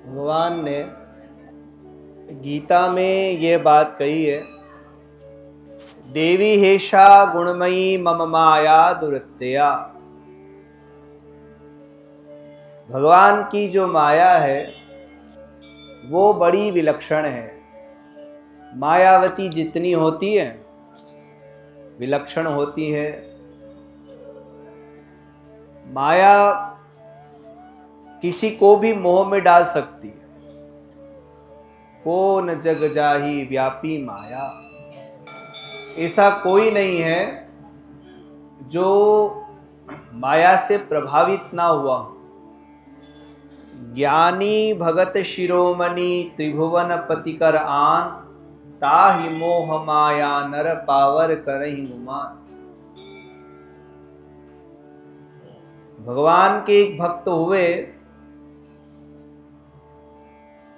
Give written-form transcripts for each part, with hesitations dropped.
भगवान ने गीता में ये बात कही है, देवी हेषा गुणमयी मम माया दुरत्यया। भगवान की जो माया है वो बड़ी विलक्षण है। मायावती जितनी होती है विलक्षण होती है। माया किसी को भी मोह में डाल सकती है। को न जग जाही व्यापी माया, ऐसा कोई नहीं है जो माया से प्रभावित ना हुआ हो। ज्ञानी भगत शिरोमणि त्रिभुवन पतिकर आन, ताहि मोह माया नर पावर करहि गुमान। भगवान के एक भक्त हुए,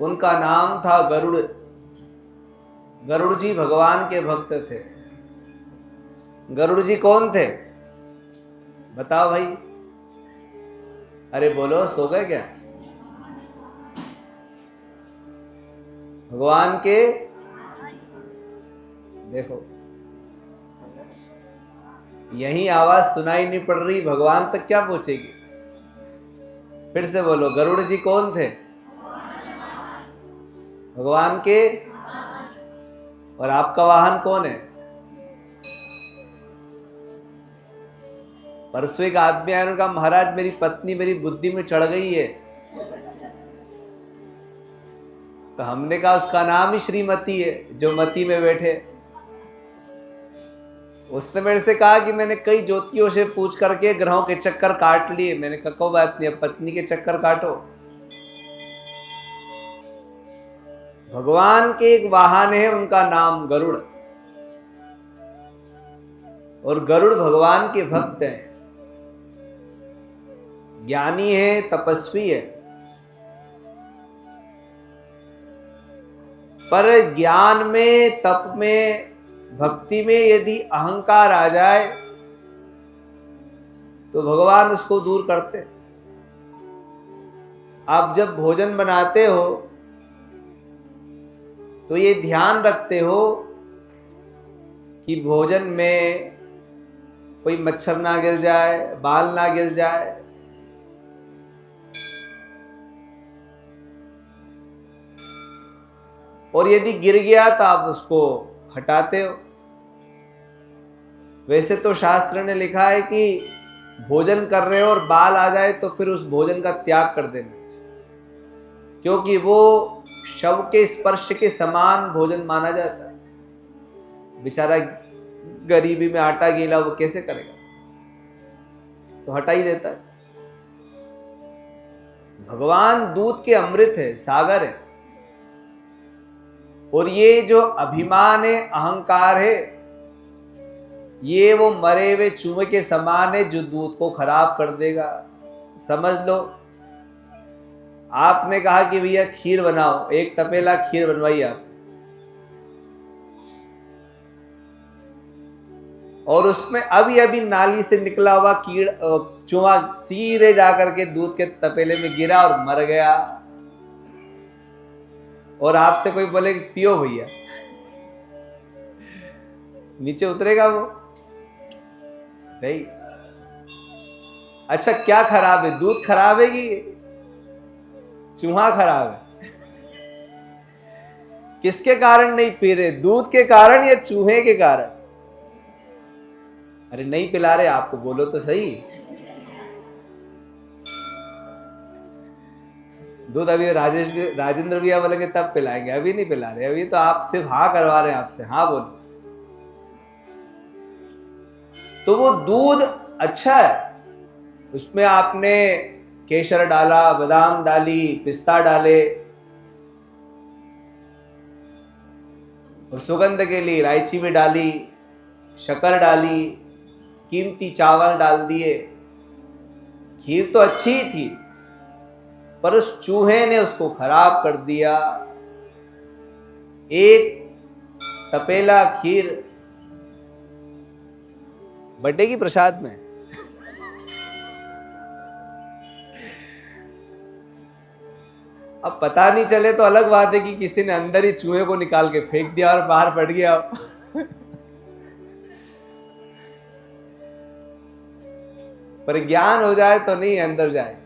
उनका नाम था गरुड़। गरुड़ जी भगवान के भक्त थे। गरुड़ जी कौन थे बताओ भाई? अरे बोलो, सो गए क्या? भगवान के, देखो यही आवाज सुनाई नहीं पड़ रही, भगवान तक क्या पहुंचेगी? फिर से बोलो, गरुड़ जी कौन थे? भगवान के। और आपका वाहन कौन है? परसों एक आदमी आया, उनका महाराज मेरी पत्नी मेरी बुद्धि में चढ़ गई है। तो हमने कहा उसका नाम ही श्रीमती है, जो मती में बैठे। उसने मेरे से कहा कि मैंने कई ज्योतियों से पूछ करके ग्रहों के चक्कर काट लिए। मैंने कहा कोई बात नहीं, अब पत्नी के चक्कर काटो। भगवान के एक वाहन है, उनका नाम गरुड़। और गरुड़ भगवान के भक्त हैं, ज्ञानी है, तपस्वी है। पर ज्ञान में, तप में, भक्ति में यदि अहंकार आ जाए तो भगवान उसको दूर करते। आप जब भोजन बनाते हो तो ये ध्यान रखते हो कि भोजन में कोई मच्छर ना गिर जाए, बाल ना गिर जाए। और यदि गिर गया तो आप उसको हटाते हो। वैसे तो शास्त्र ने लिखा है कि भोजन कर रहे हो और बाल आ जाए तो फिर उस भोजन का त्याग कर देना चाहिए, क्योंकि वो शव के स्पर्श के समान भोजन माना जाता है। बेचारा गरीबी में आटा गीला वो कैसे करेगा, तो हटा ही देता है। भगवान दूध के अमृत है, सागर है। और ये जो अभिमान है, अहंकार है, ये वो मरे हुए चूहे के समान है जो दूध को खराब कर देगा। समझ लो, आपने कहा कि भैया खीर बनाओ, एक तपेला खीर बनवाई आप, और उसमें अभी अभी नाली से निकला हुआ चूहा सीधे जाकर के दूध के तपेले में गिरा और मर गया। और आपसे कोई बोले कि पियो भैया, नीचे उतरेगा वो? नहीं। अच्छा, क्या खराब है? दूध खराब है कि चूहा खराब है? किसके कारण नहीं पी रहे? दूध के कारण या चूहे के कारण? अरे नहीं पिला रहे आपको, बोलो तो सही। दूध अभी राजेंद्र भैया बोलेंगे तब पिलाएंगे, अभी नहीं पिला रहे। अभी तो आप सिर्फ हाँ करवा रहे हैं आपसे। हाँ बोलो। तो वो दूध अच्छा है, उसमें आपने केसर डाला, बादाम डाली, पिस्ता डाले, और सुगंध के लिए इलायची भी डाली, शक्कर डाली, कीमती चावल डाल दिए। खीर तो अच्छी ही थी, पर उस चूहे ने उसको खराब कर दिया। एक तपेला खीर बर्थडे की प्रसाद में। अब पता नहीं चले तो अलग बात है कि किसी ने अंदर ही चूहे को निकाल के फेंक दिया और बाहर पड़ गया। पर ज्ञान हो जाए तो नहीं अंदर जाए।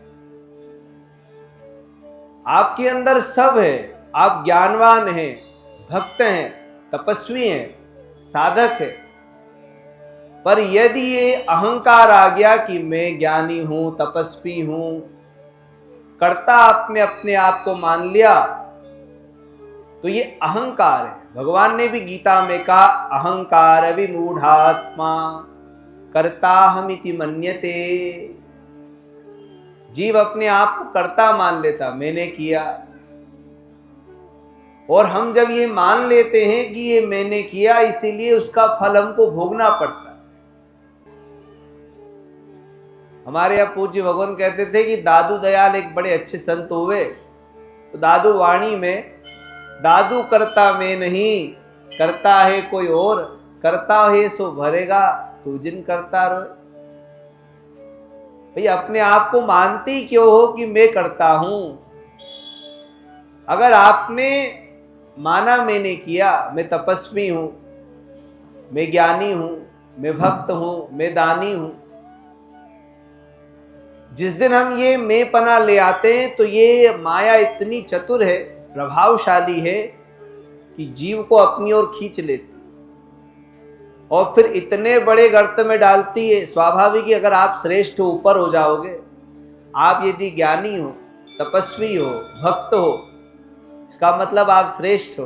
आपके अंदर सब है, आप ज्ञानवान हैं, भक्त हैं, तपस्वी हैं, साधक है, पर यदि ये अहंकार आ गया कि मैं ज्ञानी हूं, तपस्वी हूं, कर्ता आपने अपने आप को मान लिया, तो ये अहंकार है। भगवान ने भी गीता में कहा अहंकार विमूढ़ात्मा कर्ताहमिति मन्यते। जीव अपने आप को कर्ता मान लेता, मैंने किया। और हम जब ये मान लेते हैं कि ये मैंने किया, इसीलिए उसका फल हमको भोगना पड़ता है। हमारे यहाँ पूज्य भगवान कहते थे कि दादू दयाल एक बड़े अच्छे संत हुए, तो दादू वाणी में दादू करता मैं नहीं, करता है कोई और, करता है सो भरेगा तू जिन करता रोए। भाई अपने आप को मानते ही क्यों हो कि मैं करता हूं? अगर आपने माना मैंने किया, मैं तपस्वी हूं, मैं ज्ञानी हूं, मैं भक्त हूं, मैं दानी हूं, जिस दिन हम ये मैं पना ले आते हैं तो ये माया इतनी चतुर है, प्रभावशाली है कि जीव को अपनी ओर खींच लेती और फिर इतने बड़े गर्त में डालती है। स्वाभाविक ही अगर आप श्रेष्ठ हो, ऊपर हो जाओगे, आप यदि ज्ञानी हो, तपस्वी हो, भक्त हो, इसका मतलब आप श्रेष्ठ हो,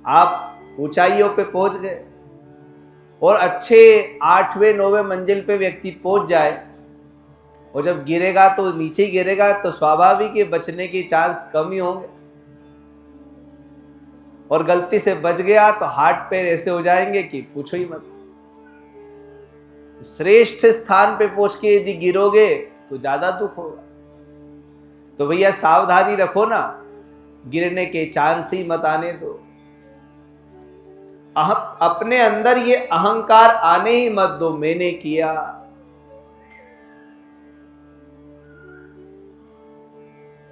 आप ऊंचाइयों पे पहुंच गए। और अच्छे 8वें 9वें मंजिल पे व्यक्ति पहुंच जाए और जब गिरेगा तो नीचे ही गिरेगा, तो स्वाभाविक है बचने के चांस कम ही होंगे। और गलती से बच गया तो हाथ पैर ऐसे हो जाएंगे कि पूछो ही मत। श्रेष्ठ स्थान पे पहुंच के यदि गिरोगे तो ज्यादा दुख होगा। तो भैया सावधानी रखो ना, गिरने के चांस ही मत आने दो। अपने अंदर ये अहंकार आने ही मत दो, मैंने किया।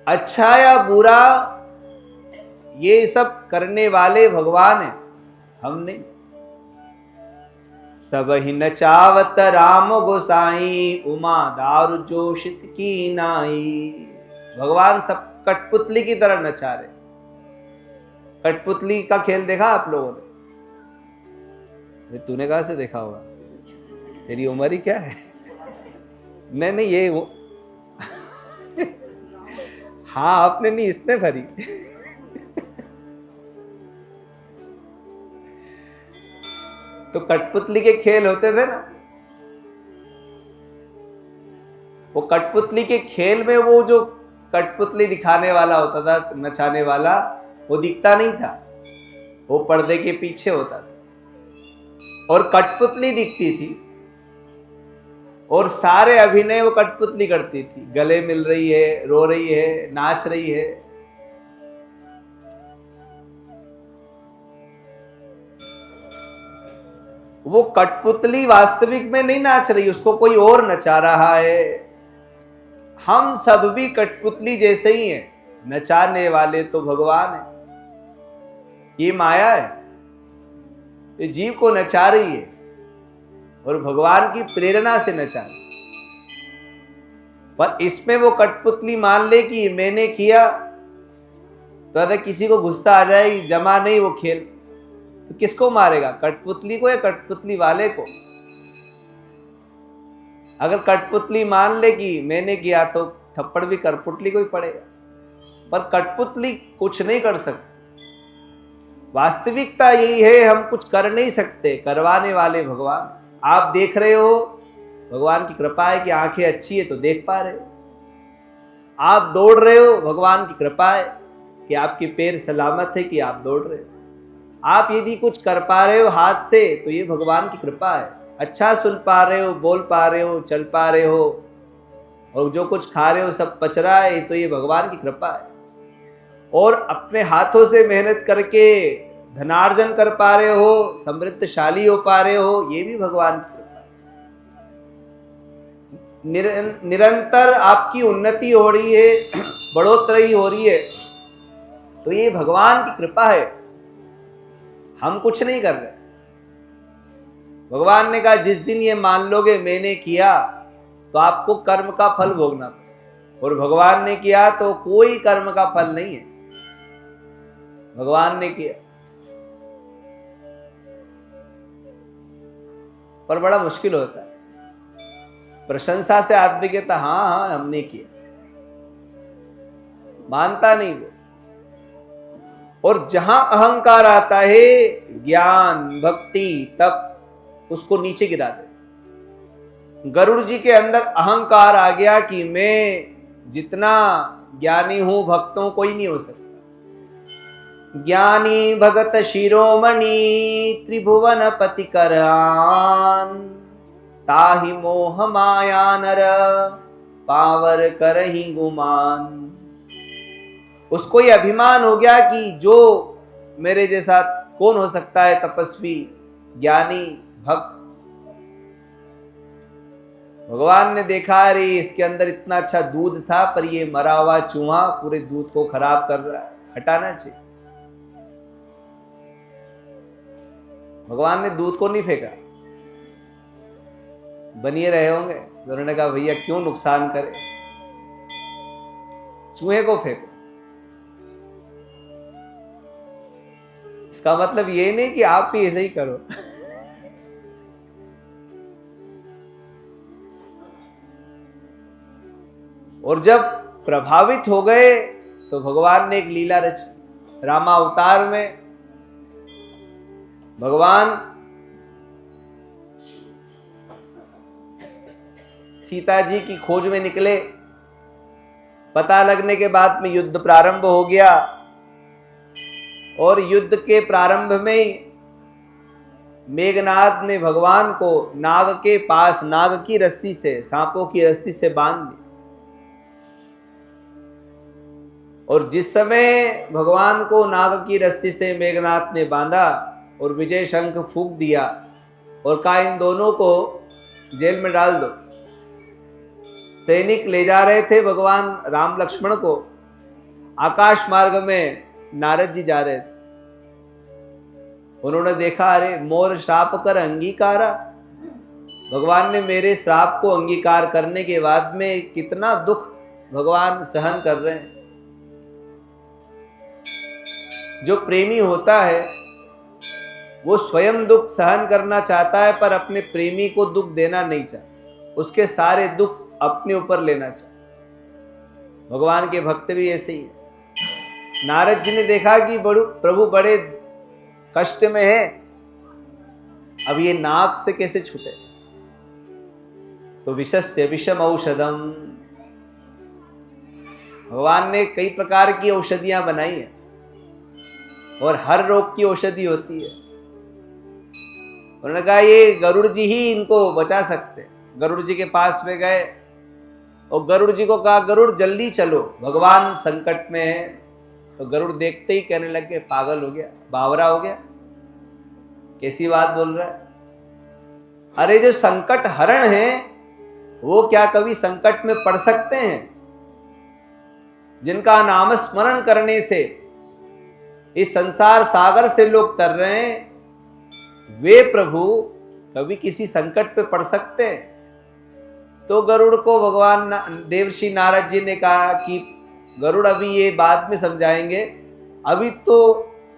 अच्छा या बुरा ये सब करने वाले भगवान हैं, हम नहीं। सब ही नचावत राम गोसाई, उमा दारु जोशित की नाई। भगवान सब कठपुतली की तरह नचा रहे। कठपुतली का खेल देखा आप लोगों ने? तूने कहां से देखा होगा, तेरी उम्र ही क्या है? नहीं ये वो हाँ आपने नहीं, इसने भरी। तो कठपुतली के खेल होते थे ना, वो कठपुतली के खेल में वो जो कठपुतली दिखाने वाला होता था, नचाने वाला, वो दिखता नहीं था, वो पर्दे के पीछे होता था और कठपुतली दिखती थी और सारे अभिनय वो कठपुतली करती थी। गले मिल रही है, रो रही है, नाच रही है। वो कठपुतली वास्तविक में नहीं नाच रही, उसको कोई और नचा रहा है। हम सब भी कठपुतली जैसे ही हैं, नचाने वाले तो भगवान है। ये माया है, ये जीव को नचा रही है और भगवान की प्रेरणा से नचा रही। पर इसमें वो कठपुतली मान ले कि मैंने किया, तो अगर किसी को गुस्सा आ जाए, जमा नहीं वो खेल, तो किसको मारेगा? कठपुतली को या कठपुतली वाले को? अगर कठपुतली मान ले कि मैंने किया तो थप्पड़ भी कठपुतली को ही पड़ेगा। पर कठपुतली कुछ नहीं कर सकती। वास्तविकता यही है, हम कुछ कर नहीं सकते, करवाने वाले भगवान। आप देख रहे हो, भगवान की कृपा है कि आंखें अच्छी है तो देख पा रहे हो। आप दौड़ रहे हो, भगवान की कृपा है कि आपके पैर सलामत है कि आप दौड़ रहे हो। आप यदि कुछ कर पा रहे हो हाथ से तो ये भगवान की कृपा है। अच्छा सुन पा रहे हो, बोल पा रहे हो, चल पा रहे हो, और जो कुछ खा रहे हो सब पच रहा है, तो ये भगवान की कृपा है। और अपने हाथों से मेहनत करके धनार्जन कर पा रहे हो, समृद्धशाली हो पा रहे हो, ये भी भगवान की कृपा है। निरंतर आपकी उन्नति हो रही है, बढ़ोतरी हो रही है, तो ये भगवान की कृपा है, हम कुछ नहीं कर रहे। भगवान ने कहा जिस दिन ये मान लोगे मैंने किया तो आपको कर्म का फल भोगना पड़ेगा, और भगवान ने किया तो कोई कर्म का फल नहीं है, भगवान ने किया। पर बड़ा मुश्किल होता है, प्रशंसा से आदमी कहता हाँ हाँ हमने किया, मानता नहीं वो। और जहां अहंकार आता है, ज्ञान भक्ति तप उसको नीचे गिरा दे। गरुड़ जी के अंदर अहंकार आ गया कि मैं जितना ज्ञानी हूं, भक्तों कोई नहीं हो सकता। ज्ञानी भगत शिरोमणि त्रिभुवन पति करान, ताहि मोह माया नर पावर करहि गुमान। उसको ये अभिमान हो गया कि जो मेरे जैसा कौन हो सकता है, तपस्वी ज्ञानी भक्त। भगवान ने देखा अरे इसके अंदर इतना अच्छा दूध था, पर ये मरा हुआ चूहा पूरे दूध को खराब कर रहा है, हटाना चाहिए। भगवान ने दूध को नहीं फेंका, बनिए रहे होंगे, उन्होंने कहा भैया क्यों नुकसान करे, चूहे को फेंको। इसका मतलब ये नहीं कि आप भी ऐसे ही करो। और जब प्रभावित हो गए तो भगवान ने एक लीला रची। रामावतार में भगवान सीता जी की खोज में निकले। पता लगने के बाद में युद्ध प्रारंभ हो गया, और युद्ध के प्रारंभ में मेघनाद ने भगवान को नाग के पास नाग की रस्सी से, सांपों की रस्सी से बांध दी। और जिस समय भगवान को नाग की रस्सी से मेघनाद ने बांधा और विजय शंख फूंक दिया और कहा इन दोनों को जेल में डाल दो। सैनिक ले जा रहे थे भगवान राम लक्ष्मण को, आकाश मार्ग में नारद जी जा रहे थे। उन्होंने देखा अरे मोर श्राप कर अंगीकारा, भगवान ने मेरे श्राप को अंगीकार करने के बाद में कितना दुख भगवान सहन कर रहे हैं। जो प्रेमी होता है वो स्वयं दुख सहन करना चाहता है, पर अपने प्रेमी को दुख देना नहीं चाहता, उसके सारे दुख अपने ऊपर लेना चाहता। भगवान के भक्त भी ऐसे ही है। नारद जी ने देखा कि प्रभु बड़े कष्ट में है, अब ये नाक से कैसे छूटे, तो विषस्य विषम औषधम, भगवान ने कई प्रकार की औषधियां बनाई है और हर रोग की औषधि होती है। उन्होंने कहा ये गरुड़ जी ही इनको बचा सकते। गरुड़ जी के पास में गए और गरुड़ जी को कहा गरुड़ जल्दी चलो, भगवान संकट में है। तो गरुड़ देखते ही कहने लगे पागल हो गया, बावरा हो गया, कैसी बात बोल रहा है। अरे जो संकट हरण है वो क्या कभी संकट में पड़ सकते हैं? जिनका नाम स्मरण करने से इस संसार सागर से लोग तर रहे हैं, वे प्रभु कभी किसी संकट पे पड़ सकते हैं? तो गरुड़ को भगवान देवर्षि नारद जी ने कहा कि गरुड़ अभी ये बाद में समझाएंगे, अभी तो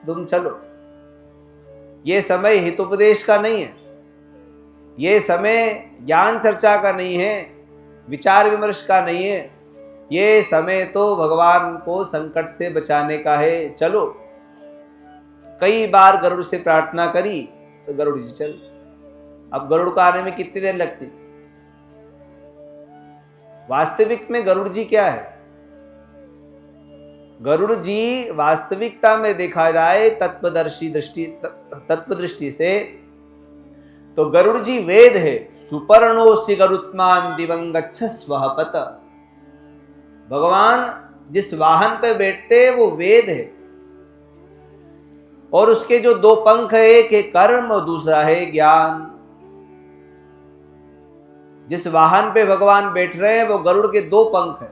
तुम चलो, ये समय हितोपदेश का नहीं है, ये समय ज्ञान चर्चा का नहीं है, विचार विमर्श का नहीं है, ये समय तो भगवान को संकट से बचाने का है, चलो। कई बार गरुड़ से प्रार्थना करी तो गरुड़ जी चल। अब गरुड़ को आने में कितनी देर लगती थी? वास्तविक में गरुड़ जी क्या है? गरुड़ जी वास्तविकता में देखा जाए तत्व दृष्टि से तो गरुड़ जी वेद है। सुपर्णोसि गरुत्मान दिवं गच्छस्वः पत, भगवान जिस वाहन पे बैठते हैं वो वेद है, और उसके जो दो पंख है, एक है कर्म और दूसरा है ज्ञान। जिस वाहन पे भगवान बैठ रहे हैं वो गरुड़ के दो पंख है,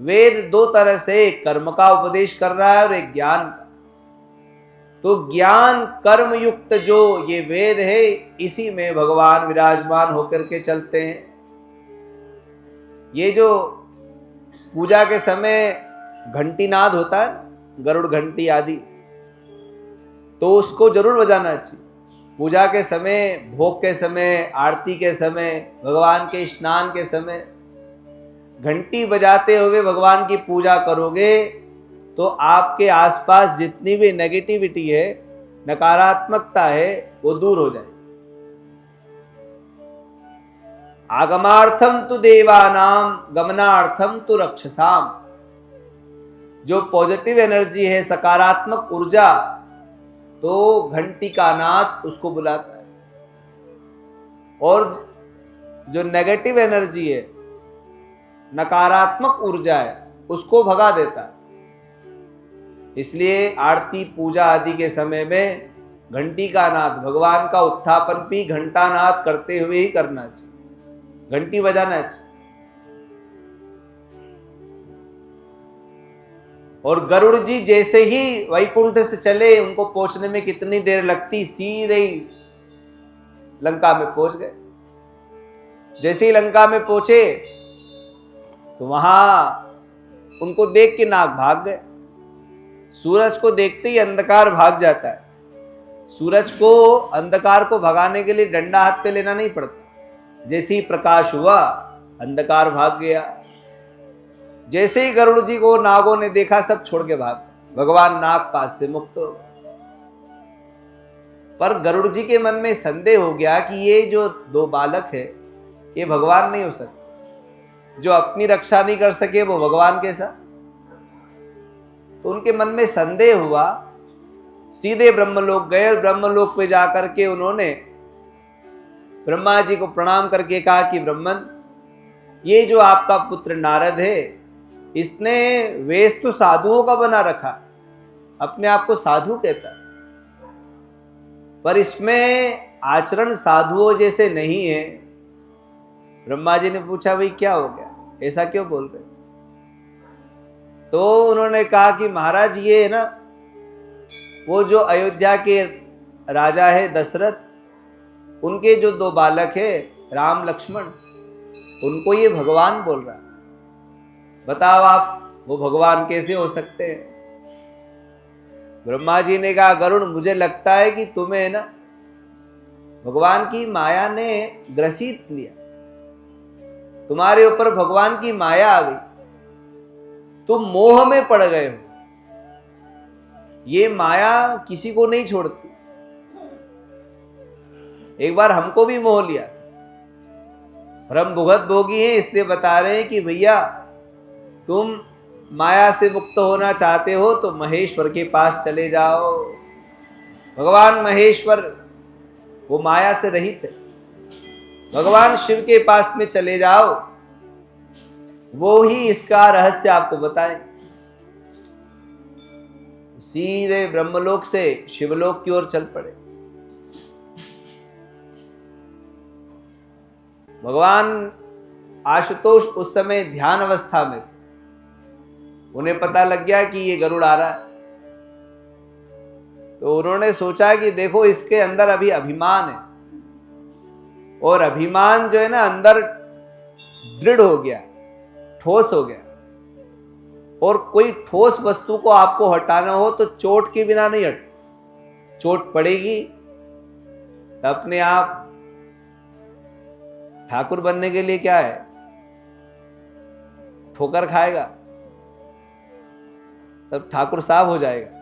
वेद दो तरह से, एक कर्म का उपदेश कर रहा है और एक ज्ञान का। तो ज्ञान कर्म युक्त जो ये वेद है, इसी में भगवान विराजमान होकर के चलते हैं। ये जो पूजा के समय घंटी नाद होता है, गरुड़ घंटी आदि, तो उसको जरूर बजाना चाहिए। पूजा के समय, भोग के समय, आरती के समय, भगवान के स्नान के समय घंटी बजाते हुए भगवान की पूजा करोगे तो आपके आसपास जितनी भी नेगेटिविटी है, नकारात्मकता है, वो दूर हो जाए। आगमार्थम तु देवानाम गमनार्थम तु रक्षसाम। जो पॉजिटिव एनर्जी है, सकारात्मक ऊर्जा, तो घंटी का नाद उसको बुलाता है। और जो नेगेटिव एनर्जी है, नकारात्मक ऊर्जा है, उसको भगा देता है। इसलिए आरती पूजा आदि के समय में घंटी का नाद, भगवान का उत्थापन भी घंटा नाद करते हुए ही करना चाहिए, घंटी बजाना चाहिए। और गरुड़ जी जैसे ही वैकुंठ से चले, उनको पहुंचने में कितनी देर लगती, सीधे ही लंका में पहुंच गए। जैसे ही लंका में पहुंचे तो वहां उनको देख के नाग भाग गए। सूरज को देखते ही अंधकार भाग जाता है। सूरज को, अंधकार को भगाने के लिए डंडा हाथ पे लेना नहीं पड़ता। जैसे ही प्रकाश हुआ, अंधकार भाग गया। जैसे ही गरुड़ जी को नागों ने देखा, सब छोड़ के भाग, भगवान नागपाश से मुक्त हो। पर गरुड़ जी के मन में संदेह हो गया कि ये जो दो बालक है, ये भगवान नहीं हो सकते। जो अपनी रक्षा नहीं कर सके, वो भगवान कैसा। तो उनके मन में संदेह हुआ। सीधे ब्रह्मलोक गए और ब्रह्मलोक पे जाकर के उन्होंने ब्रह्मा जी को प्रणाम करके कहा कि ब्रह्मन, ये जो आपका पुत्र नारद है, इसने वेश तो साधुओं का बना रखा, अपने आप को साधु कहता, पर इसमें आचरण साधुओं जैसे नहीं है। ब्रह्मा जी ने पूछा, भाई क्या हो गया, ऐसा क्यों बोल रहे? तो उन्होंने कहा कि महाराज, ये है ना, वो जो अयोध्या के राजा है दशरथ, उनके जो दो बालक है राम लक्ष्मण, उनको ये भगवान बोल रहा है। बताओ आप, वो भगवान कैसे हो सकते हैं? ब्रह्मा जी ने कहा, गरुड़, मुझे लगता है कि तुम्हें ना भगवान की माया ने ग्रसित लिया, तुम्हारे ऊपर भगवान की माया आ गई, तुम मोह में पड़ गए हो। ये माया किसी को नहीं छोड़ती। एक बार हमको भी मोह लिया था, और हम भुगत भोगी हैं, इसलिए बता रहे हैं कि भैया, तुम माया से मुक्त होना चाहते हो तो महेश्वर के पास चले जाओ। भगवान महेश्वर वो माया से रहित है। भगवान शिव के पास में चले जाओ, वो ही इसका रहस्य आपको बताएं। सीधे ब्रह्मलोक से शिवलोक की ओर चल पड़े। भगवान आशुतोष उस समय ध्यान अवस्था में थे। उन्हें पता लग गया कि ये गरुड़ आ रहा है, तो उन्होंने सोचा कि देखो, इसके अंदर अभी अभिमान है, और अभिमान जो है ना अंदर दृढ़ हो गया, ठोस हो गया। और कोई ठोस वस्तु को आपको हटाना हो तो चोट के बिना नहीं हट, चोट पड़ेगी तो अपने आप। ठाकुर बनने के लिए क्या है, ठोकर खाएगा तब ठाकुर साहब हो जाएगा।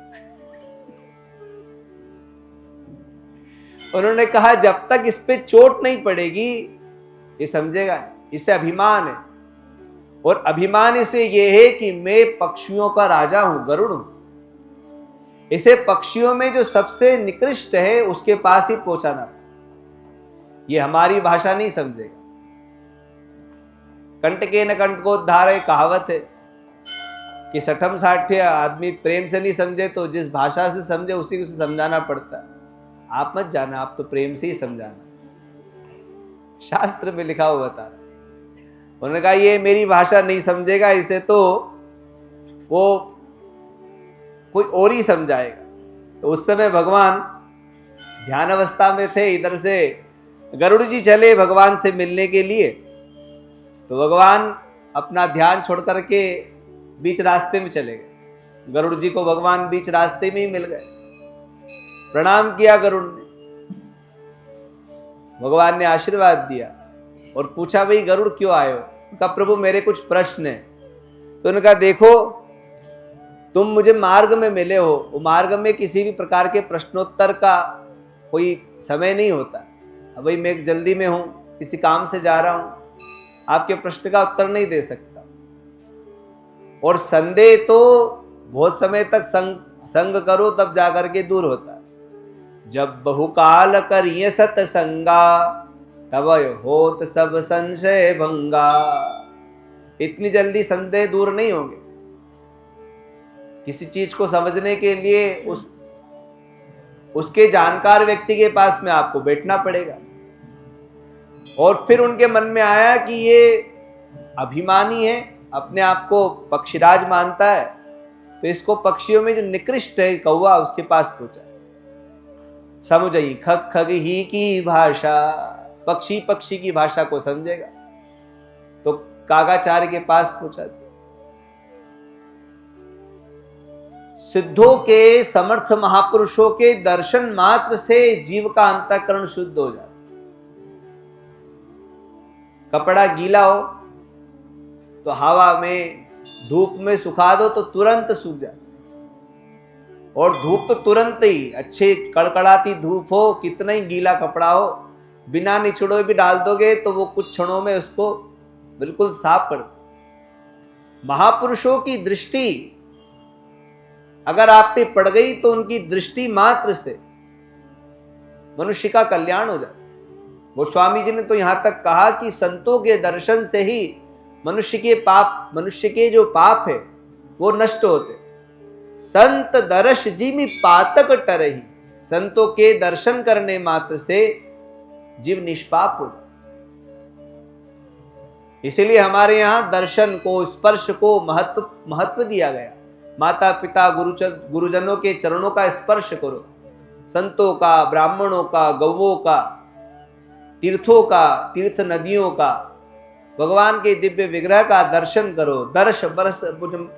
उन्होंने कहा, जब तक इस पे चोट नहीं पड़ेगी ये समझेगा, इसे अभिमान है। और अभिमान इसे ये है कि मैं पक्षियों का राजा हूं, गरुड़ हूं। इसे पक्षियों में जो सबसे निकृष्ट है उसके पास ही पहुंचाना। ये हमारी भाषा नहीं समझेगा। कंटके न कंटकोद्धार है, कहावत है कि सठम साठ्य आदमी प्रेम से नहीं समझे तो जिस भाषा से समझे उसी को समझाना पड़ता है। आप मत जाना, आप तो प्रेम से ही समझाना। शास्त्र में लिखा हुआ बता, उन्होंने कहा ये मेरी भाषा नहीं समझेगा, इसे तो वो कोई और ही समझाएगा। तो उस समय भगवान ध्यान अवस्था में थे, इधर से गरुड़ जी चले भगवान से मिलने के लिए। तो भगवान अपना ध्यान छोड़ करके बीच रास्ते में चले गए। गरुड़ जी को भगवान बीच रास्ते में ही मिल गए। प्रणाम किया गरुड़ ने, भगवान ने आशीर्वाद दिया और पूछा भाई गरुड़ क्यों आए हो? उनका प्रभु मेरे कुछ प्रश्न है। तो उन्होंने कहा देखो तुम मुझे मार्ग में मिले हो, वो मार्ग में किसी भी प्रकार के प्रश्नोत्तर का कोई समय नहीं होता। अब भाई मैं जल्दी में हूं, किसी काम से जा रहा हूं, आपके प्रश्न का उत्तर नहीं दे सकता। और संदेह तो बहुत समय तक संग करो तब जाकर के दूर होता है। जब बहुकाल करिए सतसंगा तब होत सब संशय भंगा। इतनी जल्दी संदेह दूर नहीं होंगे। किसी चीज को समझने के लिए उसके जानकार व्यक्ति के पास में आपको बैठना पड़ेगा। और फिर उनके मन में आया कि ये अभिमानी है, अपने आप को पक्षीराज मानता है, तो इसको पक्षियों में जो निकृष्ट है कौवा, उसके पास पहुंचा। समझई खग खग ही की भाषा, पक्षी पक्षी की भाषा को समझेगा। तो कागाचार्य के पास पहुंचा। सिद्धों के, समर्थ महापुरुषों के दर्शन मात्र से जीव का अंतःकरण शुद्ध हो जाता। कपड़ा गीला हो तो हवा में, धूप में सुखा दो तो तुरंत सूख जाता। और धूप तो तुरंत ही, अच्छी कड़कड़ाती धूप हो, कितना ही गीला कपड़ा हो, बिना निचड़ोए भी डाल दोगे तो वो कुछ क्षणों में उसको बिल्कुल साफ कर दो। महापुरुषों की दृष्टि अगर आप पे पड़ गई तो उनकी दृष्टि मात्र से मनुष्य का कल्याण हो जाता। गोस्वामी जी ने तो यहां तक कहा कि संतों के दर्शन से ही मनुष्य के जो पाप है वो नष्ट होते। संत दर्श जिमि पातक टरहि, संतों के दर्शन करने मात्र से जीव निष्पाप हो जाता। इसीलिए हमारे यहां दर्शन को, स्पर्श को महत्व दिया गया। माता पिता गुरुजनों के चरणों का स्पर्श करो, संतों का, ब्राह्मणों का, गौवों का, तीर्थों का, तीर्थ नदियों का, भगवान के दिव्य विग्रह का दर्शन करो। दर्श बरस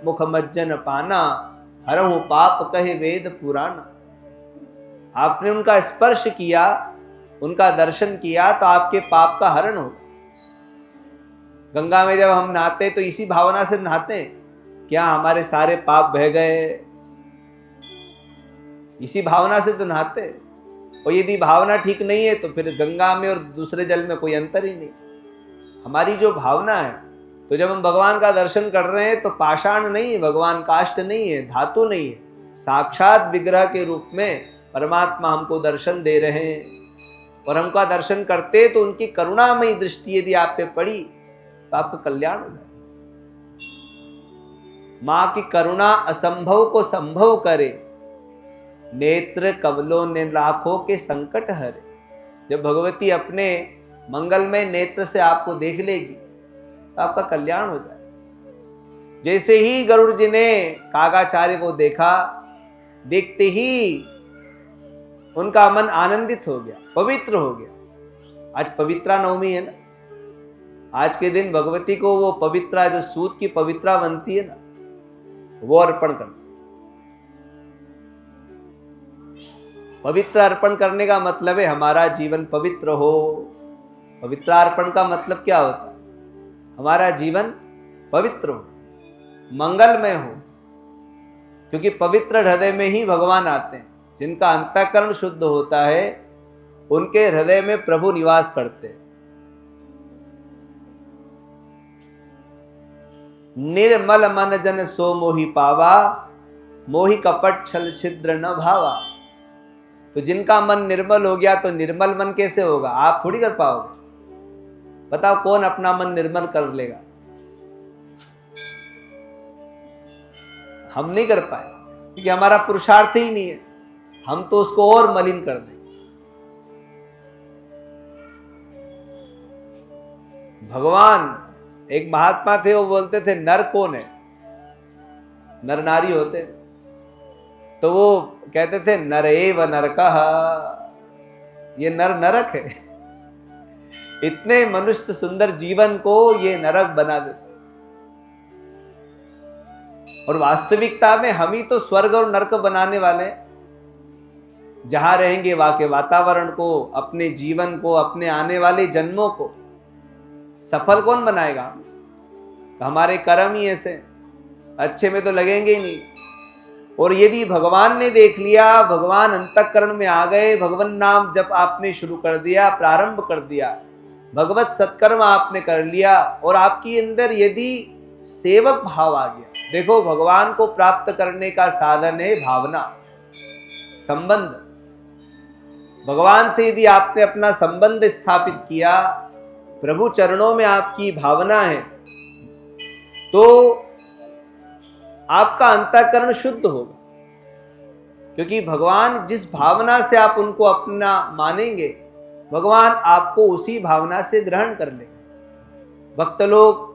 मुख मज्जन पाना, हरहु पाप कहे वेद पुराना। आपने उनका स्पर्श किया, उनका दर्शन किया तो आपके पाप का हरण हो। गंगा में जब हम नहाते तो इसी भावना से नहाते हैं, क्या हमारे सारे पाप बह गए, इसी भावना से तो नहाते। और यदि भावना ठीक नहीं है तो फिर गंगा में और दूसरे जल में कोई अंतर ही नहीं। हमारी जो भावना है, तो जब हम भगवान का दर्शन कर रहे हैं तो पाषाण नहीं है, भगवान काष्ठ नहीं है, धातु नहीं है, साक्षात विग्रह के रूप में परमात्मा हमको दर्शन दे रहे हैं। और हमका दर्शन करते तो उनकी करुणामयी दृष्टि यदि आप पे पड़ी तो आपका कल्याण हो जाए। मां की करुणा असंभव को संभव करे, नेत्र कमलों ने लाखों के संकट हरे। जब भगवती अपने मंगलमय नेत्र से आपको देख लेगी तो आपका कल्याण हो जाए। जैसे ही गरुड़ जी ने कागाचार्य को देखा, देखते ही उनका मन आनंदित हो गया, पवित्र हो गया। आज पवित्रा नवमी है ना, आज के दिन भगवती को वो पवित्रा, जो सूत की पवित्रा बनती है ना, वो अर्पण करना। पवित्र अर्पण करने का मतलब है हमारा जीवन पवित्र हो। पवित्रार्पण का मतलब क्या होता है? हमारा जीवन पवित्र हो, मंगलमय हो। क्योंकि पवित्र हृदय में ही भगवान आते हैं। जिनका अंतःकरण शुद्ध होता है उनके हृदय में प्रभु निवास करते हैं। निर्मल मन जन सो मोहि पावा, मोहि कपट छल छिद्र न भावा। तो जिनका मन निर्मल हो गया, तो निर्मल मन कैसे होगा? आप थोड़ी कर पाओगे। बताओ कौन अपना मन निर्मल कर लेगा? हम नहीं कर पाए, क्योंकि हमारा पुरुषार्थ ही नहीं है। हम तो उसको और मलिन कर देंगे। भगवान एक महात्मा थे, वो बोलते थे नर कौन है? नर नारी होते, तो वो कहते थे नर एव नरकः, ये नर नरक है। इतने मनुष्य सुंदर जीवन को ये नरक बना देते। और वास्तविकता में हम ही तो स्वर्ग और नरक बनाने वाले हैं। जहां रहेंगे वहां के वातावरण को, अपने जीवन को, अपने आने वाले जन्मों को सफल कौन बनाएगा? तो हमारे कर्म ही ऐसे, अच्छे में तो लगेंगे ही नहीं। और यदि भगवान ने देख लिया, भगवान अंतःकरण में आ गए, भगवान नाम जब आपने शुरू कर दिया, प्रारंभ कर दिया, भगवत सत्कर्म आपने कर लिया, और आपकी अंदर यदि सेवक भाव आ गया, देखो भगवान को प्राप्त करने का साधन है भावना, संबंध। भगवान से यदि आपने अपना संबंध स्थापित किया, प्रभु चरणों में आपकी भावना है, तो आपका अंतःकरण शुद्ध होगा। क्योंकि भगवान जिस भावना से आप उनको अपना मानेंगे, भगवान आपको उसी भावना से ग्रहण कर लेंगे। भक्त लोग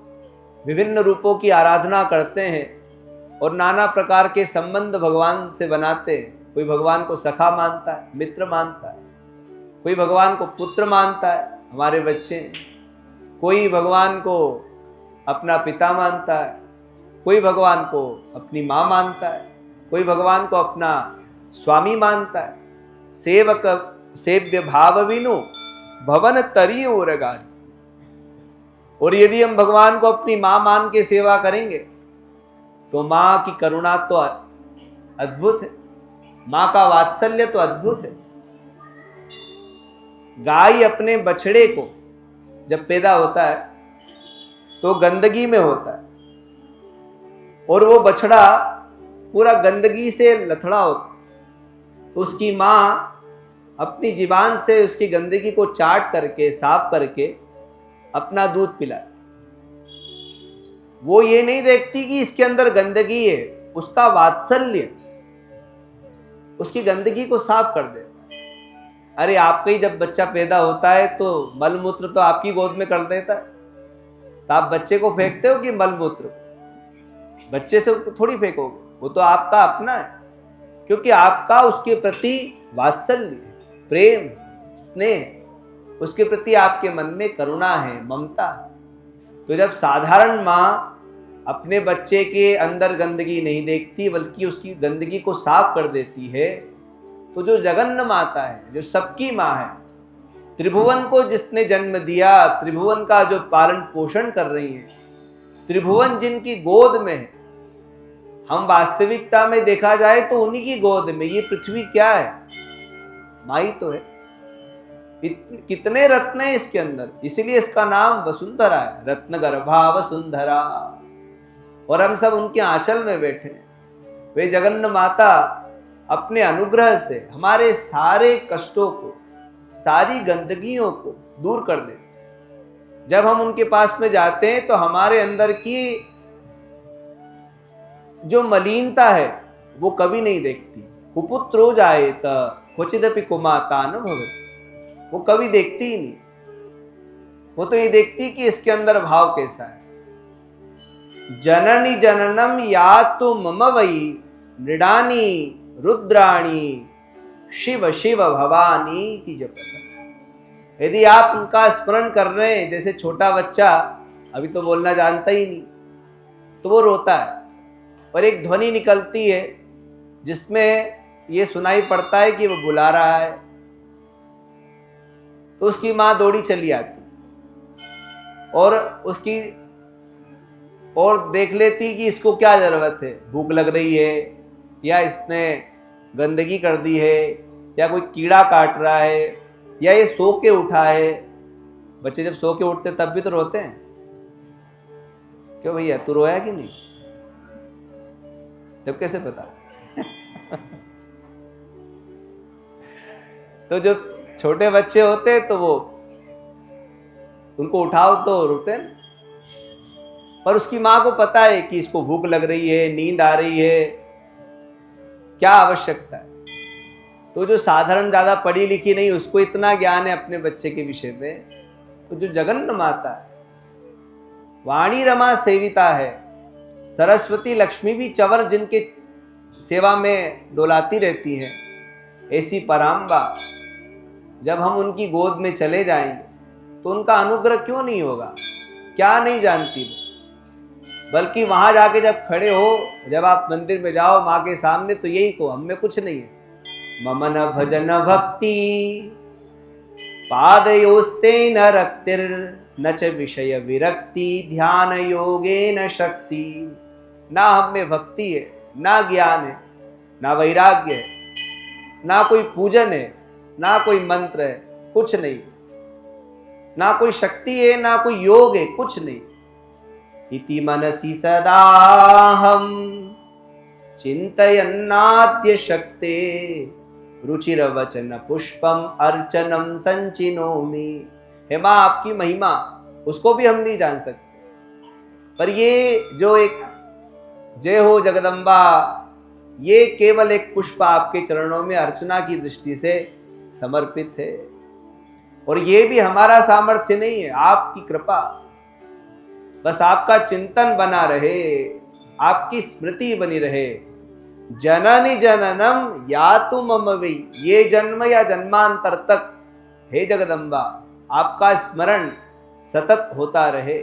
विभिन्न रूपों की आराधना करते हैं और नाना प्रकार के संबंध भगवान से बनाते हैं। कोई भगवान को सखा मानता है, मित्र मानता है, कोई भगवान को पुत्र मानता है, हमारे बच्चे, कोई भगवान को अपना पिता मानता है, कोई भगवान को अपनी माँ मानता है, कोई भगवान को अपना स्वामी मानता है। सेवक सेव्य भाव विनु भवन तरी ओरगारी। और यदि हम भगवान को अपनी माँ मान के सेवा करेंगे तो माँ की करुणा तो अद्भुत है, माँ का वात्सल्य तो अद्भुत है। गाय अपने बछड़े को जब पैदा होता है तो गंदगी में होता है, और वो बछड़ा पूरा गंदगी से लथड़ा होता है, तो उसकी माँ अपनी जीवान से उसकी गंदगी को चाट करके, साफ करके अपना दूध पिलाती। वो ये नहीं देखती कि इसके अंदर गंदगी है, उसका वात्सल्य उसकी गंदगी को साफ कर देता है। अरे आपका ही जब बच्चा पैदा होता है तो मलमूत्र तो आपकी गोद में कर देता है, तो आप बच्चे को फेंकते हो कि मलमूत्र? बच्चे से थोड़ी फेंकोगे, वो तो आपका अपना है, क्योंकि आपका उसके प्रति वात्सल्य, प्रेम, स्नेह, उसके प्रति आपके मन में करुणा है, ममता है। तो जब साधारण माँ अपने बच्चे के अंदर गंदगी नहीं देखती बल्कि उसकी गंदगी को साफ कर देती है, तो जो जगन्न माता है, जो सबकी माँ है, त्रिभुवन को जिसने जन्म दिया, त्रिभुवन का जो पालन पोषण कर रही है, त्रिभुवन जिनकी गोद में है, हम वास्तविकता में देखा जाए तो उन्हीं की गोद में ये पृथ्वी क्या है? माँ ही तो है। कितने रत्न है इसके अंदर, इसीलिए इसका नाम वसुंधरा है, रत्न गर्भा वसुंधरा। और हम सब उनके आंचल में बैठे हैं। वे जगन्न माता अपने अनुग्रह से हमारे सारे कष्टों को, सारी गंदगियों को दूर कर देते। जब हम उनके पास में जाते हैं तो हमारे अंदर की जो मलिनता है वो कभी नहीं देखती। कुपुत्रो जायेत क्वचिदपि कुमाता न भवेत्, वो कभी देखती ही नहीं। वो तो ये देखती कि इसके अंदर भाव कैसा है। जननी जननम यातु मम वै नृणानि रुद्राणी शिव शिव भवानी की जपत। यदि आप उनका स्मरण कर रहे हैं, जैसे छोटा बच्चा अभी तो बोलना जानता ही नहीं, तो वो रोता है और एक ध्वनि निकलती है जिसमें ये सुनाई पड़ता है कि वो बुला रहा है, तो उसकी माँ दौड़ी चली आती और उसकी और देख लेती कि इसको क्या जरूरत है, भूख लग रही है या इसने गंदगी कर दी है या कोई कीड़ा काट रहा है या ये सो के उठा है। बच्चे जब सो के उठते तब भी तो रोते हैं। क्यों भैया, तू रोया कि नहीं? तब कैसे पता? तो जो छोटे बच्चे होते हैं तो वो उनको उठाओ तो रोते हैं, पर उसकी माँ को पता है कि इसको भूख लग रही है, नींद आ रही है, क्या आवश्यकता है। तो जो साधारण ज्यादा पढ़ी लिखी नहीं, उसको इतना ज्ञान है अपने बच्चे के विषय में, तो जो जगन्न माता है वाणी रमा सेविता है। सरस्वती लक्ष्मी भी चवर जिनके सेवा में डोलाती रहती हैं, ऐसी पराम्बा जब हम उनकी गोद में चले जाएंगे तो उनका अनुग्रह क्यों नहीं होगा? क्या नहीं जानती वो? बल्कि वहां जाके जब खड़े हो, जब आप मंदिर में जाओ माँ के सामने, तो यही को हम में कुछ नहीं है। मम न भजन भक्ति पादयोस्ते न रक्तिर न च विषय विरक्ति ध्यान योगे न शक्ति। ना हम में भक्ति है, ना ज्ञान है, ना वैराग्य है, ना कोई पूजन है, ना कोई मंत्र है, कुछ नहीं। ना कोई शक्ति है, ना कोई योग है, कुछ नहीं। इति मनसि सदा हम चिंतयन्नाद्य शक्ते रुचिर वचन पुष्पम अर्चनम संचिनोमि। हे माँ, आपकी महिमा उसको भी हम नहीं जान सकते, पर ये जो एक जय हो जगदम्बा, ये केवल एक पुष्प आपके चरणों में अर्चना की दृष्टि से समर्पित है। और ये भी हमारा सामर्थ्य नहीं है, आपकी कृपा। बस आपका चिंतन बना रहे, आपकी स्मृति बनी रहे। जननी जननम या तु मम वै, ये जन्म या जन्मांतर तक हे जगदम्बा आपका स्मरण सतत होता रहे।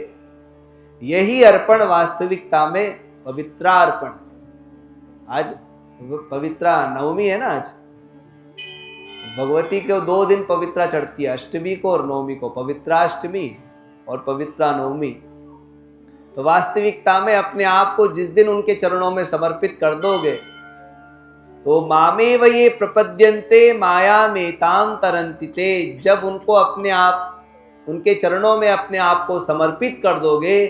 यही अर्पण वास्तविकता में पवित्रार्पण। आज पवित्रा नवमी है ना, आज भगवती को 2 दिन पवित्रा चढ़ती है, अष्टमी को और नवमी को, पवित्राष्टमी और पवित्रा नवमी। तो वास्तविकता में अपने आप को जिस दिन उनके चरणों में समर्पित कर दोगे, तो मामेव ये प्रपद्यन्ते माया मेताम तरन्ति ते, जब उनको अपने आप उनके चरणों में अपने आप को समर्पित कर दोगे,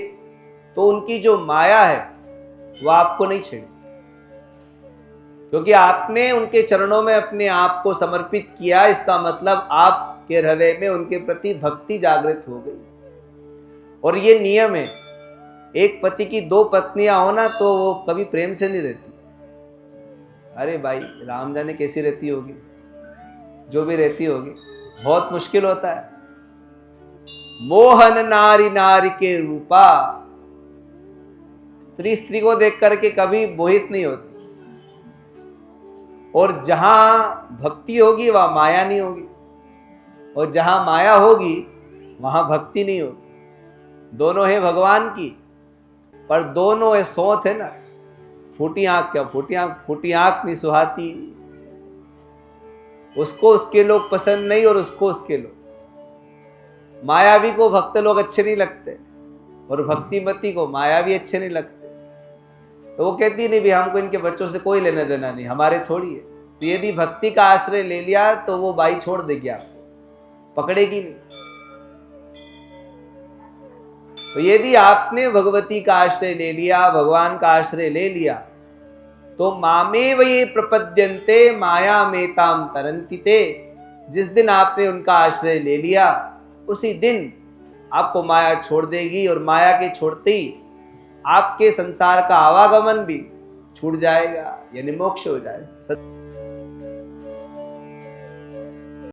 तो उनकी जो माया है वो आपको नहीं छेड़े, क्योंकि आपने उनके चरणों में अपने आप को समर्पित किया। इसका मतलब आपके हृदय में उनके प्रति भक्ति जागृत हो गई। और ये नियम है, एक पति की 2 पत्नियां हो ना, तो वो कभी प्रेम से नहीं रहती। अरे भाई, राम जाने कैसी रहती होगी, जो भी रहती होगी, बहुत मुश्किल होता है। मोहन नारी नारी के रूपा, स्त्री स्त्री को देख करके कभी मोहित नहीं होती। और जहां भक्ति होगी वहां माया नहीं होगी, और जहां माया होगी वहां भक्ति नहीं होगी। दोनों है भगवान की, पर दोनों है सोच है ना। फूटी आंख क्या, फूटी आंख नहीं सुहाती। उसको उसके लोग पसंद नहीं और उसको उसके लोग। मायावी को भक्त लोग अच्छे नहीं लगते और भक्तिमती को मायावी अच्छे नहीं लगते। तो वो कहती नहीं भी हमको इनके बच्चों से कोई लेना देना नहीं, हमारे थोड़ी है। तो यदि भक्ति का आश्रय ले लिया तो वो बाई छोड़ देगी, आपको पकड़ेगी नहीं। तो यदि आपने भगवती का आश्रय ले लिया, भगवान का आश्रय ले लिया, तो मामेव ये प्रपद्यन्ते माया मेताम तरन्ति ते, जिस दिन आपने उनका आश्रय ले लिया उसी दिन आपको माया छोड़ देगी। और माया के छोड़ते ही आपके संसार का आवागमन भी छूट जाएगा, यानी मोक्ष हो जाएगा।